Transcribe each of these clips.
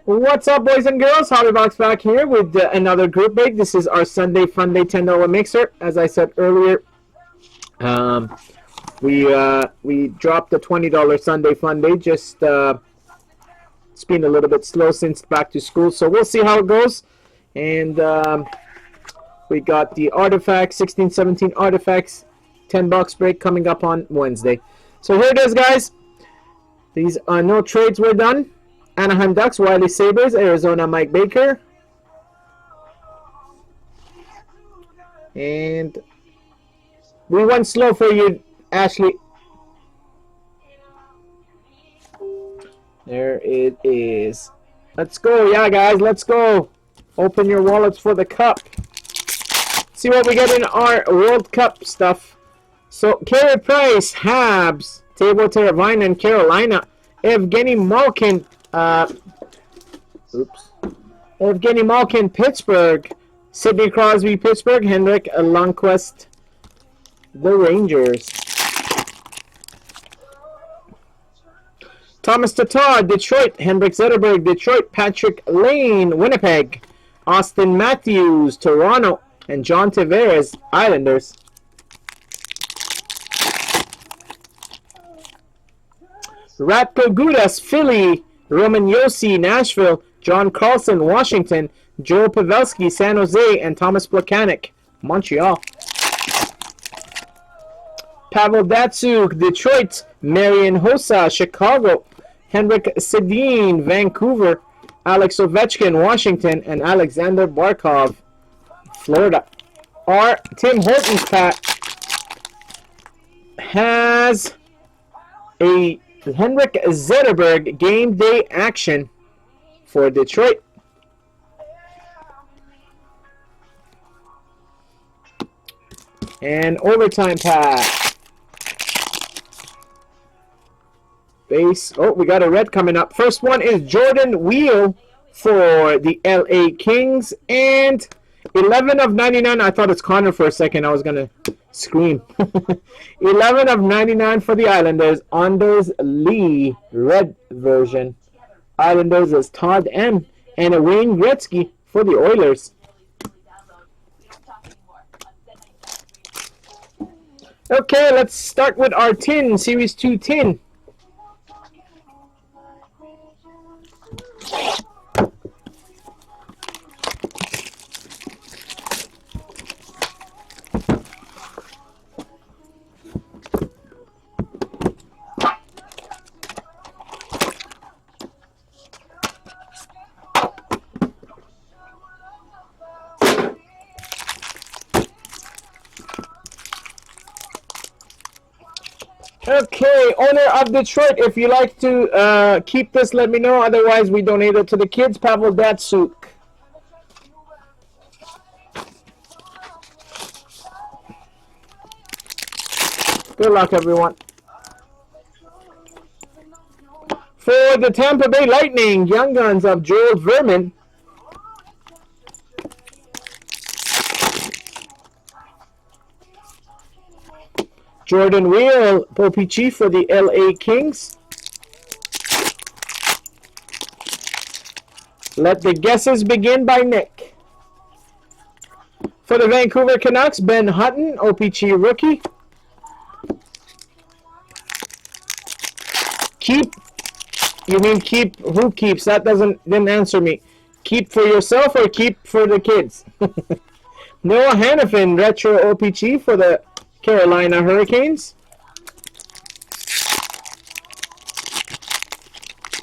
What's up, boys and girls? Hobbybox back here with another group break. This is our Sunday Funday $10 mixer. As I said earlier, we dropped the $20 Sunday Funday. Just it's been a little bit slow since back to school, so we'll see how it goes. And we got the Artifacts 16-17 Artifacts $10 break coming up on Wednesday. So here it is, guys. These no trades were done. Anaheim Ducks, Wiley Sabres, Arizona Mike Baker. And we went slow for you, Ashley. There it is. Let's go, yeah, guys, let's go. Open your wallets for the cup. See what we get in our World Cup stuff. So, Carey Price, Habs, Teuvo Teravainen, Carolina, Evgeny Malkin, Evgeny Malkin, Pittsburgh. Sidney Crosby, Pittsburgh. Henrik Lundqvist, the Rangers. Thomas Tatar, Detroit. Henrik Zetterberg, Detroit. Patrick Lane, Winnipeg. Austin Matthews, Toronto. And John Tavares, Islanders. Ratko Gudas, Philly. Roman Josi, Nashville. John Carlson, Washington. Joe Pavelski, San Jose. And Thomas Plekanec, Montreal. Pavel Datsyuk, Detroit. Marian Hossa, Chicago. Henrik Sedin, Vancouver. Alex Ovechkin, Washington. And Alexander Barkov, Florida. Our Tim Hortons pack has a Henrik Zetterberg game day action for Detroit. And overtime pack. Base. Oh, we got a red coming up. First one is Jordan Wheel for the LA Kings. And 11 of 99. I thought it's Connor for a second. I was going to scream. 11 of 99 for the Islanders. Anders Lee, red version. Islanders is Todd M. And a Wayne Gretzky for the Oilers. Okay, let's start with our tin. Series 2 tin. Okay, owner of Detroit, if you like to keep this, let me know. Otherwise, we donate it to the kids. Pavel Datsyuk. Good luck, everyone. For the Tampa Bay Lightning, Young Guns of Joel Vermin. Jordan Wheel, Popichi for the LA Kings. Let the guesses begin by Nick. For the Vancouver Canucks, Ben Hutton, OPG rookie. Keep, you mean keep, who keeps? That didn't answer me. Keep for yourself or keep for the kids? Noah Hannafin, retro OPG for the Carolina Hurricanes.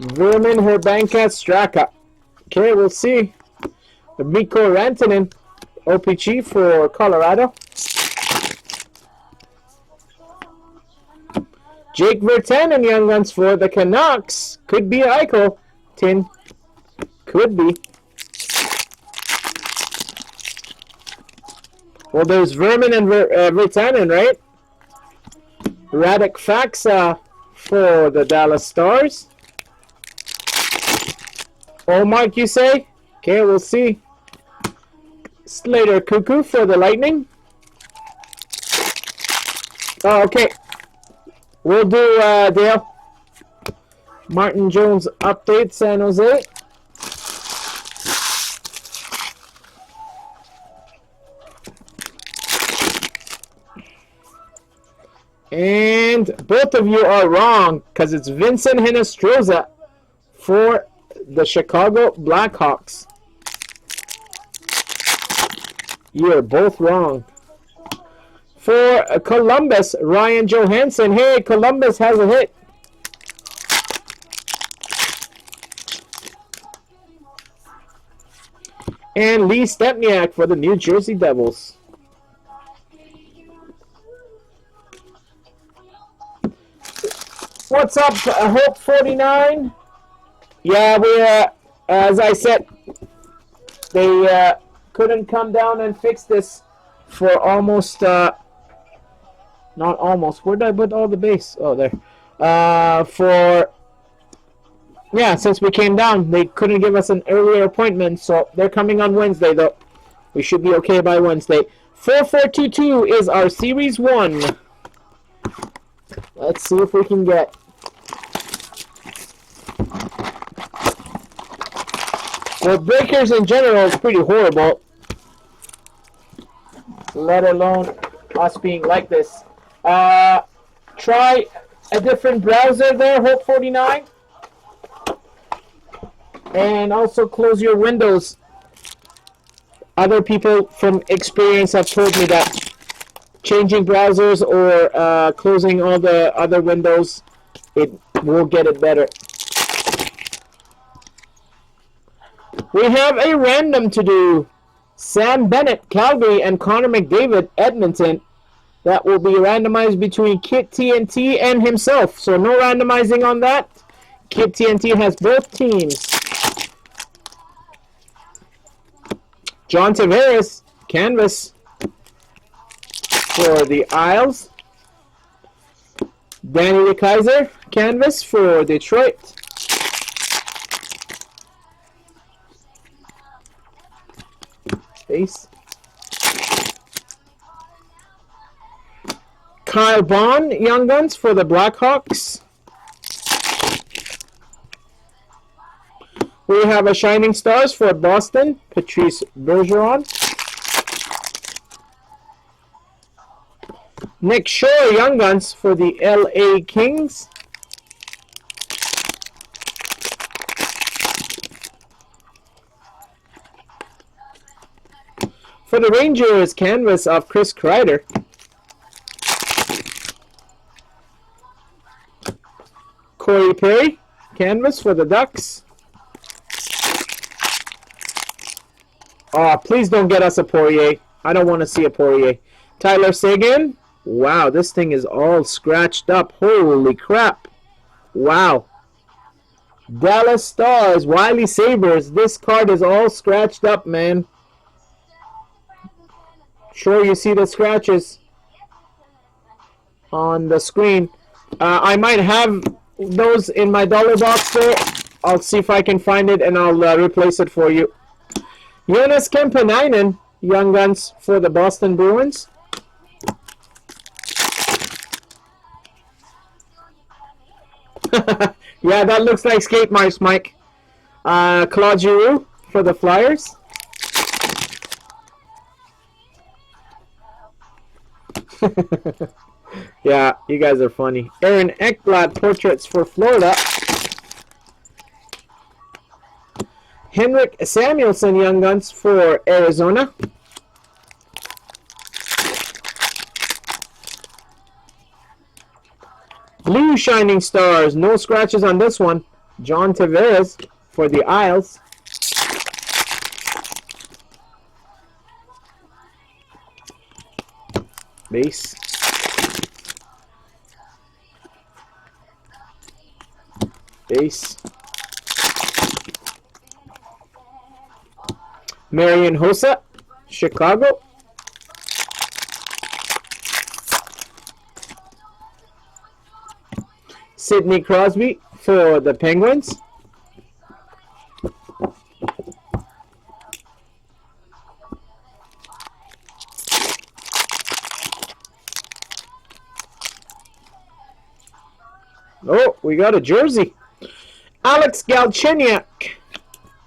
Vermin Herbanka Straka. Okay, we'll see. The Mikko Rantanen OPG for Colorado. Jake Virtanen and Young Guns for the Canucks. Could be Eichel. Tin. Could be. Well, there's Vermin and Virtanen, right? Radek Faksa for the Dallas Stars. Oh, Mark, you say? Okay, we'll see. Slater Cuckoo for the Lightning. Oh, okay. We'll do, Dale. Martin Jones update, San Jose. And both of you are wrong because it's Vincent Hinostroza for the Chicago Blackhawks. You're both wrong. For Columbus, Ryan Johansson. Hey, Columbus has a hit. And Lee Stepniak for the New Jersey Devils. What's up, Hope 49? Yeah, we as I said, they couldn't come down and fix this for almost, not almost. Where did I put all the base? Oh, there. Yeah, since we came down, they couldn't give us an earlier appointment, so they're coming on Wednesday, though. We should be okay by Wednesday. 4422 is our Series 1. Let's see if we can get... Well, breakers in general is pretty horrible, let alone us being like this. Try a different browser there, Hope49. And also close your windows. Other people from experience have told me that changing browsers or closing all the other windows, it will get it better. We have a random to do. Sam Bennett, Calgary, and Connor McDavid, Edmonton. That will be randomized between Kit TNT and himself. So no randomizing on that. Kit TNT has both teams. John Tavares, canvas for the Isles. Danny DeKaiser, canvas for Detroit. Base. Kyle Bond, Young Guns for the Blackhawks. We have a Shining Stars for Boston, Patrice Bergeron. Nick Shore, Young Guns for the LA Kings. For the Rangers, canvas of Chris Kreider. Corey Perry, canvas for the Ducks. Oh, please don't get us a Poirier. I don't want to see a Poirier. Tyler Seguin. Wow, this thing is all scratched up. Holy crap. Wow. Dallas Stars, Wiley Sabres. This card is all scratched up, man. Sure, you see the scratches on the screen. I might have those in my dollar box there. I'll see if I can find it and I'll replace it for you. Jonas Kemppainen, Young Guns for the Boston Bruins. Yeah, that looks like skate marks, Mike. Claude Giroux for the Flyers. Yeah, you guys are funny. Aaron Ekblad, portraits for Florida. Henrik Samuelsson, Young Guns for Arizona. Blue Shining Stars, no scratches on this one. John Tavares for the Isles. Base. Base. Marian Hossa, Chicago. Sidney Crosby for the Penguins. Oh, we got a jersey. Alex Galchenyuk,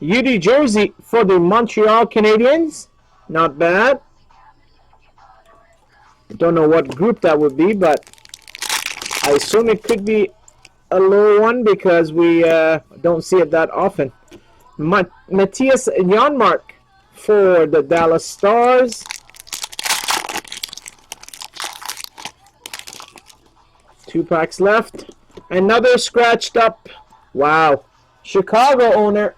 UD jersey for the Montreal Canadiens. Not bad. Don't know what group that would be, but I assume it could be a low one because we don't see it that often. Matthias Janmark for the Dallas Stars. Two packs left. Another scratched up. Wow. Chicago owner.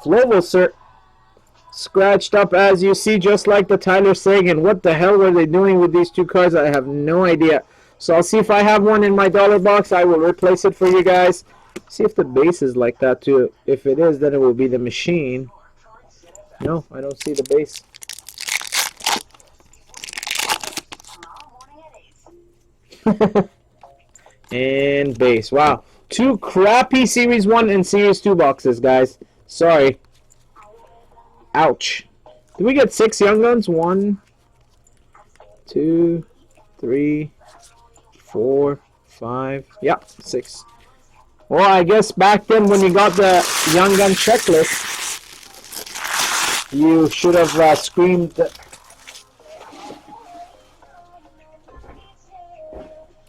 Flovelser. Scratched up as you see, just like the Tyler Seguin. What the hell were they doing with these two cards? I have no idea. So I'll see if I have one in my dollar box. I will replace it for you guys. See if the base is like that too. If it is, then it will be the machine. No, I don't see the base. And base. Wow. Two crappy Series 1 and Series 2 boxes, guys. Sorry. Ouch. Did we get 6 Young Guns? 1, 2, 3, 4, 5. Yep, 6. Well, I guess back then when you got the Young Gun checklist, you should have screamed.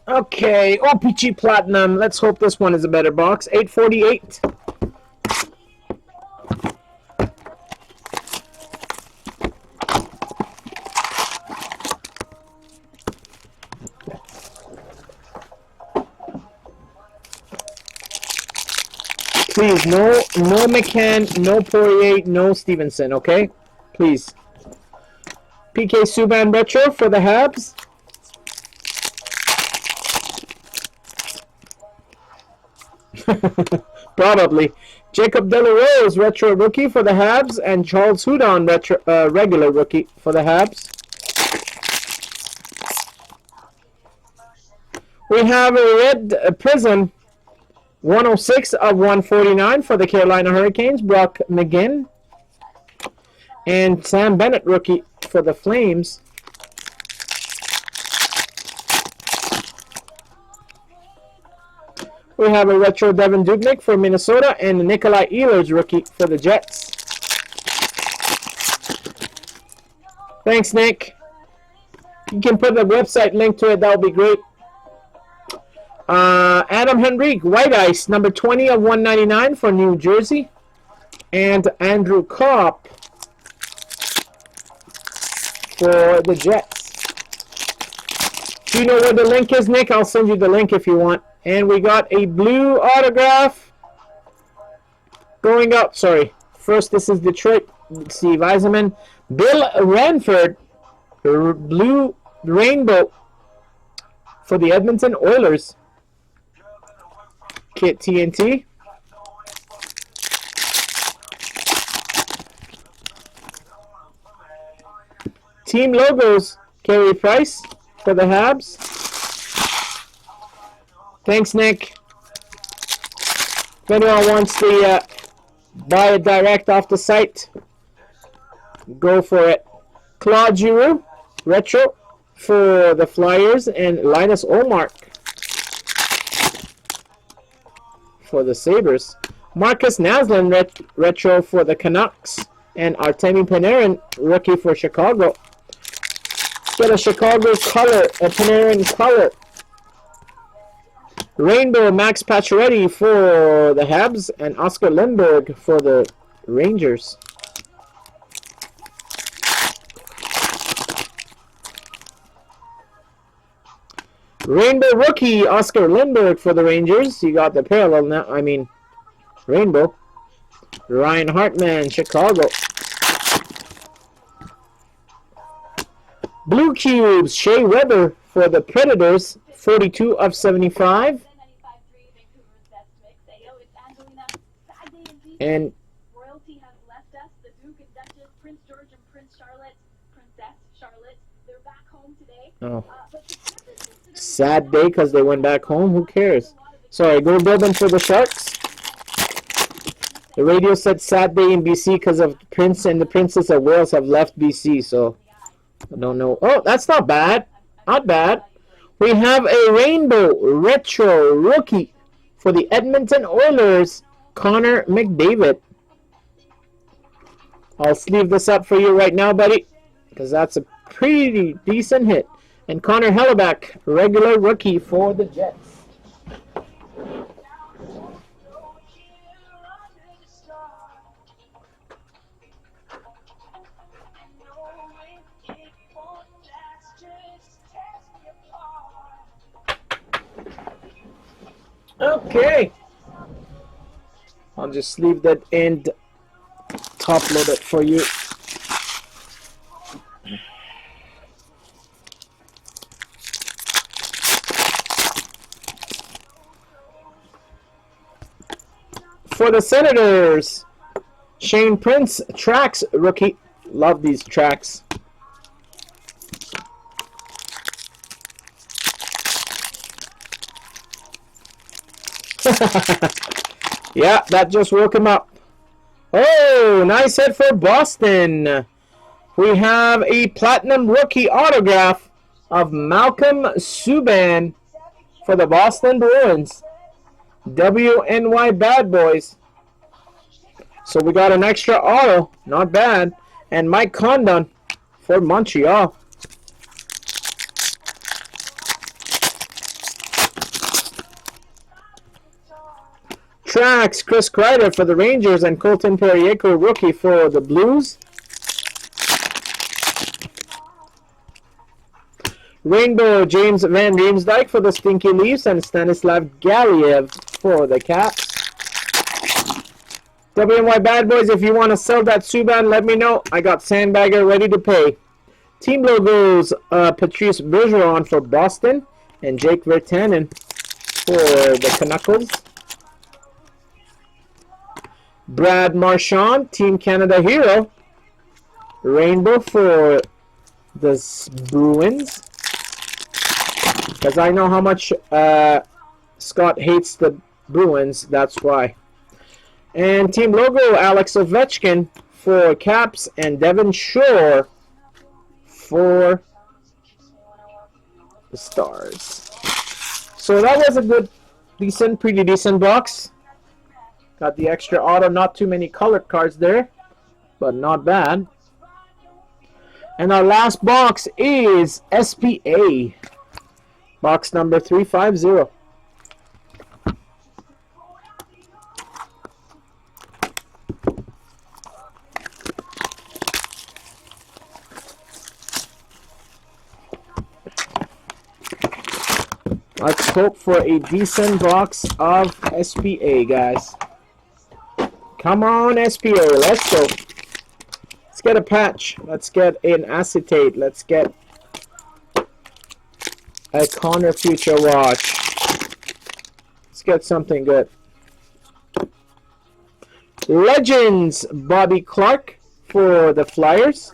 Okay, OPG Platinum. Let's hope this one is a better box. 848. Please, no McCann, no Poirier, no Stevenson, okay? Please. PK Subban Retro for the Habs. Probably. Jacob De La Rose Retro Rookie for the Habs, and Charles Hudon Retro regular rookie for the Habs. We have a red Prism 106 of 149 for the Carolina Hurricanes, Brock McGinn. And Sam Bennett rookie for the Flames. We have a retro Devin Dubnyk for Minnesota and Nikolai Ehlers rookie for the Jets. Thanks, Nick. You can put the website link to it. That would be great. Adam Henrique, White Ice, number 20 of 199 for New Jersey. And Andrew Kopp for the Jets. Do you know where the link is, Nick? I'll send you the link if you want. And we got a blue autograph going out. Sorry. First, this is Detroit. Steve Eisenman. Bill Ranford, blue rainbow for the Edmonton Oilers. Kit TNT. Team logos, Carey Price for the Habs. Thanks, Nick. If anyone wants to buy it direct off the site, go for it. Claude Giroux, retro for the Flyers, and Linus Olmark for the Sabres. Marcus Naslund retro for the Canucks, and Artemi Panarin rookie for Chicago. Get a Chicago color, a Panarin color. Rainbow Max Pacioretty for the Habs, and Oscar Lindbergh for the Rangers. Rainbow rookie Oscar Lindbergh for the Rangers. You got the parallel now. I mean, rainbow. Ryan Hartman, Chicago. Blue Cubes, Shea Weber for the Predators. 42 of 75. And royalty has left us. The Duke and Duchess, Prince George and Prince Charlotte, Princess Charlotte. They're back home today. oh, sad day because they went back home. Who cares? Sorry, go building for the Sharks. The radio said sad day in BC because of Prince and the Princess of Wales have left BC. So I don't know. Oh, that's not bad. Not bad. We have a rainbow retro rookie for the Edmonton Oilers, Connor McDavid. I'll sleeve this up for you right now, buddy, because that's a pretty decent hit. And Connor Hellebuck, regular rookie for the Jets. Okay. I'll just leave that end top loaded for you. For the Senators, Shane Prince, tracks rookie. Love these tracks. Yeah, that just woke him up. Oh, nice hit for Boston. We have a platinum rookie autograph of Malcolm Subban for the Boston Bruins. WNY Bad Boys. So we got an extra auto. Not bad. And Mike Condon for Montreal. Tracks, Chris Kreider for the Rangers and Colton Parayko, rookie for the Blues. Rainbow, James Van Riemsdyk for the Stinky Leafs and Stanislav Galiev for the Caps. WNY Bad Boys, if you want to sell that Subban, let me know. I got Sandbagger ready to pay. Team logos, Patrice Bergeron for Boston and Jake Virtanen for the Canucks. Brad Marchand, Team Canada hero. Rainbow for the Bruins. Because I know how much Scott hates the Bruins, that's why. And team logo, Alex Ovechkin for Caps and Devin Shore for the Stars. So that was a good, pretty decent box. Got the extra auto, not too many colored cards there, but not bad. And our last box is SPA. Box number 350. Let's hope for a decent box of SPA, guys. Come on, SPA, let's go. Let's get a patch. Let's get an acetate. Let's get a Connor Future Watch. Let's get something good. Legends, Bobby Clark for the Flyers.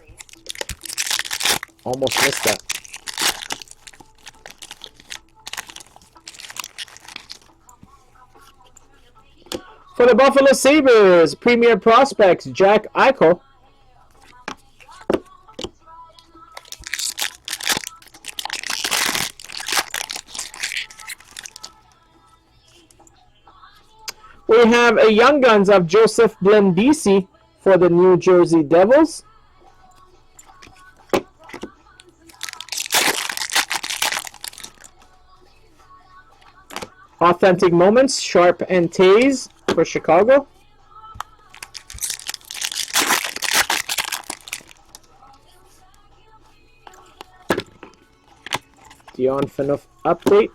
Almost missed that. For the Buffalo Sabres, Premier Prospects, Jack Eichel. We have a Young Guns of Joseph Blendisi for the New Jersey Devils. Authentic Moments, Sharp and Taze for Chicago. Dion Phaneuf update.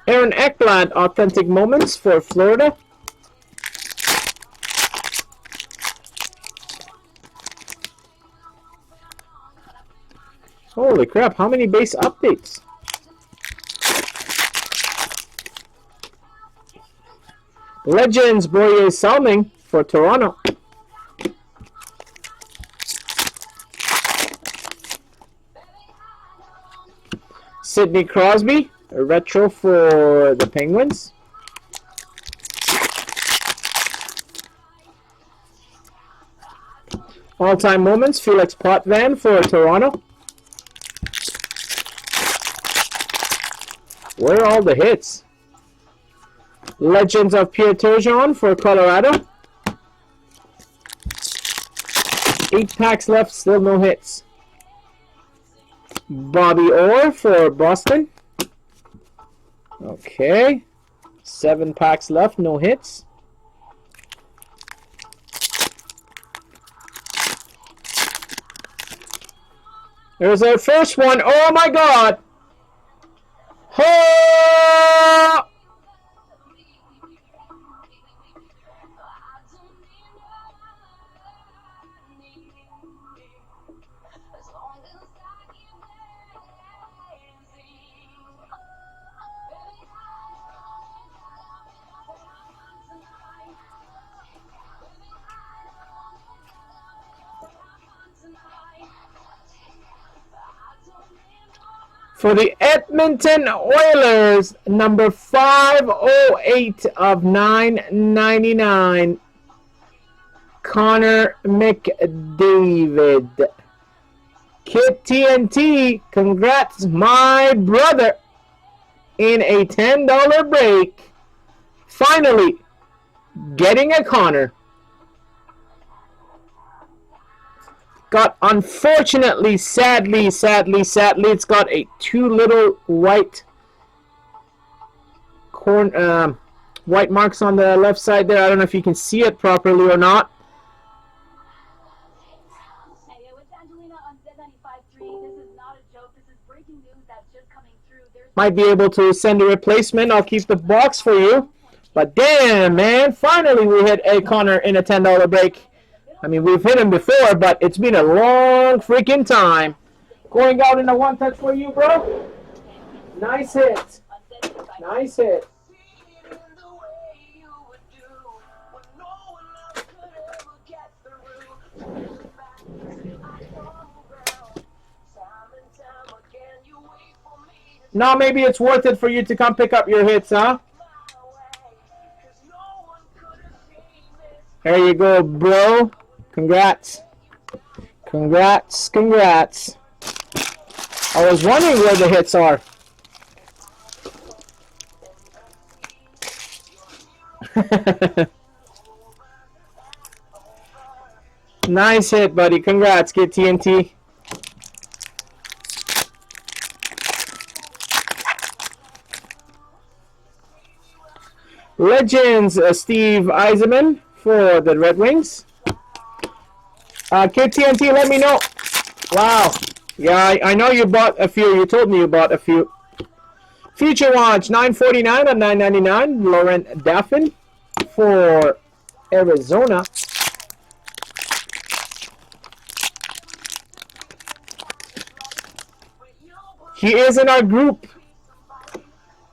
Aaron Ekblad, Authentic Moments for Florida. Holy crap, how many base updates? Legends, Boyer Salming for Toronto. Sidney Crosby, a retro for the Penguins. All-time moments, Felix Potvin for Toronto. Where are all the hits? Legends of Pierre Turgeon for Colorado. 8 packs left, still no hits. Bobby Orr for Boston. Okay. 7 packs left, no hits. There's our first one. Oh my God! Oh! For the Edmonton Oilers, number 508 of 999, Connor McDavid. Kit TNT, congrats, my brother, in a $10 break. Finally, getting a Connor. Got, unfortunately, sadly, it's got a 2 little white white marks on the left side there. I don't know if you can see it properly or not. Hey, it's Angelina on Z95.3. This is not a joke. This is breaking news that's just coming through. Might be able to send a replacement. I'll keep the box for you. But damn, man, finally we hit a Connor in a $10 break. I mean, we've hit him before, but it's been a long freaking time. Going out in a one touch for you, bro. Nice hit. Nice hit. Now maybe it's worth it for you to come pick up your hits, huh? There you go, bro. Congrats. Congrats. Congrats. I was wondering where the hits are. Nice hit, buddy. Congrats. Get TNT. Legends, Steve Eisenman for the Red Wings. KTNT, let me know. Wow. Yeah, I know you bought a few. You told me you bought a few. Future Watch, $9.49 on $9.99. Laurent Daffin for Arizona. He is in our group.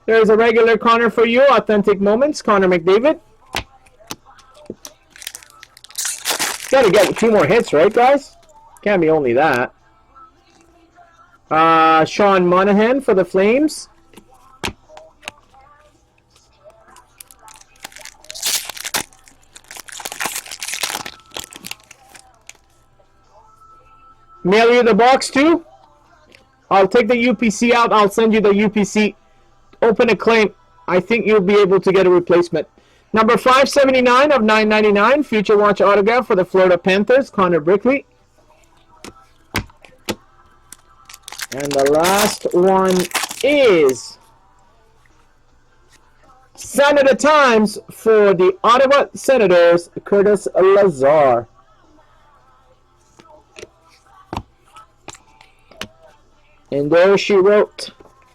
There's a regular Connor for you. Authentic Moments, Connor McDavid. Gotta get 2 more hits, right, guys? Can't be only that. Sean Monahan for the Flames. Mail you the box too? I'll take the UPC out. I'll send you the UPC. Open a claim. I think you'll be able to get a replacement. Number 579 of 999, Future Watch autograph for the Florida Panthers, Connor Brickley. And the last one is Senator Times for the Ottawa Senators, Curtis Lazar. And there she wrote,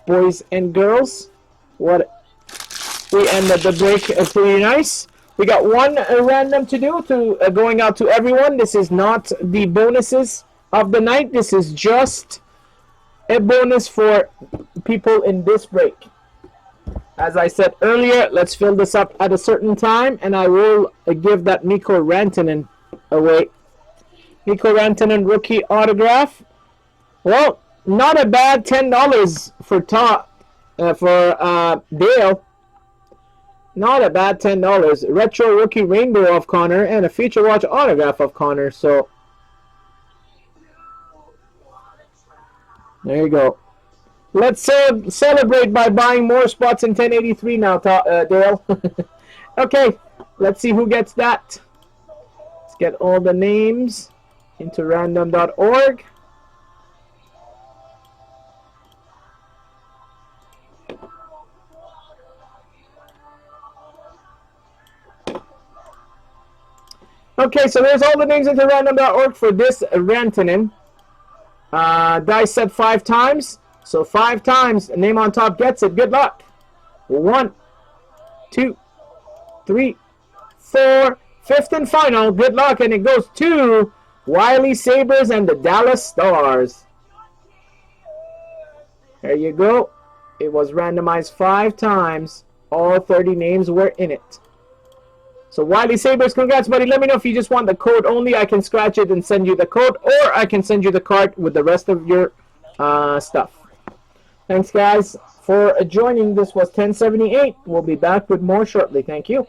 boys and girls, what we ended the break pretty nice. We got one random to do, going out to everyone. This is not the bonuses of the night. This is just a bonus for people in this break. As I said earlier, let's fill this up at a certain time, and I will give that Mikko Rantanen away. Mikko Rantanen rookie autograph. Well, not a bad $10 for Dale. Not a bad $10. Retro rookie rainbow of Connor and a Future Watch autograph of Connor. So there you go. Let's celebrate by buying more spots in 1083 now, Dale. Okay, let's see who gets that. Let's get all the names. into random.org. Okay, so there's all the names into random.org for this Rantanen. Dice set 5 times. So 5 times, name on top gets it. Good luck. 1, 2, 3, 4. Fifth and final. Good luck. And it goes to Wiley Sabres and the Dallas Stars. There you go. It was randomized 5 times. All 30 names were in it. So Wiley Sabres, congrats, buddy. Let me know if you just want the code only. I can scratch it and send you the code, or I can send you the card with the rest of your stuff. Thanks, guys, for joining. This was 1078. We'll be back with more shortly. Thank you.